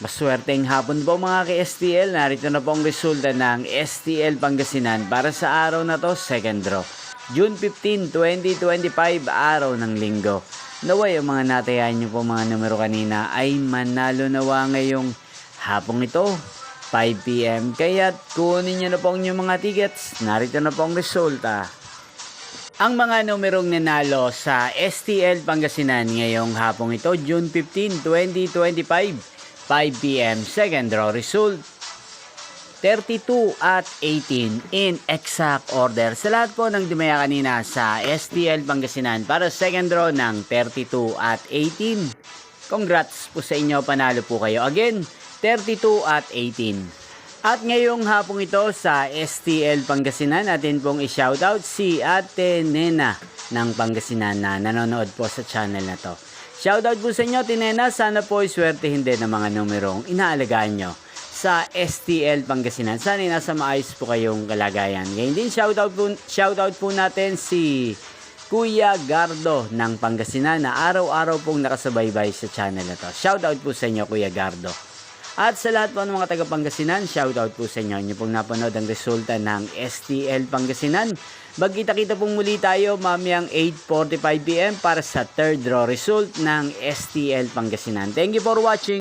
Maswerteng hapon po mga ka-STL. Narito na po ang resulta ng STL Pangasinan para sa araw na to, second draw. June 15, 2025, araw ng linggo. Naway ang mga natayan nyo po mga numero kanina ay manalo nawa ngayong hapong ito, 5 PM. Kaya't kunin nyo na po ang inyong mga tickets. Narito na po ang resulta. Ang mga numerong nanalo sa STL Pangasinan ngayong hapong ito, June 15, 2025, 5 PM, second draw result, 32 at 18 in exact order. Sa lahat po ng dumaya kanina sa STL Pangasinan para second draw ng 32 at 18. Congrats po sa inyo, panalo po kayo. Again, 32 at 18. At ngayong hapong ito sa STL Pangasinan, natin pong i-shoutout si Ate Nena ng Pangasinan na nanonood po sa channel na to. Shoutout po sa inyo, Tinena. Sana po iswertehin din ng mga numerong inaalagaan nyo sa STL Pangasinan. Sana nasa maayos po kayong kalagayan. Ngayon din, shoutout po natin si Kuya Gardo ng Pangasinan na araw-araw pong nakasubaybay sa channel na to. Shoutout po sa inyo, Kuya Gardo. At sa lahat po ng mga taga Pangasinan, shoutout po sa inyo. Inyo pong napanood ang resulta ng STL Pangasinan. Magkita-kita pong muli tayo mamayang 8:45 PM para sa third draw result ng STL Pangasinan. Thank you for watching.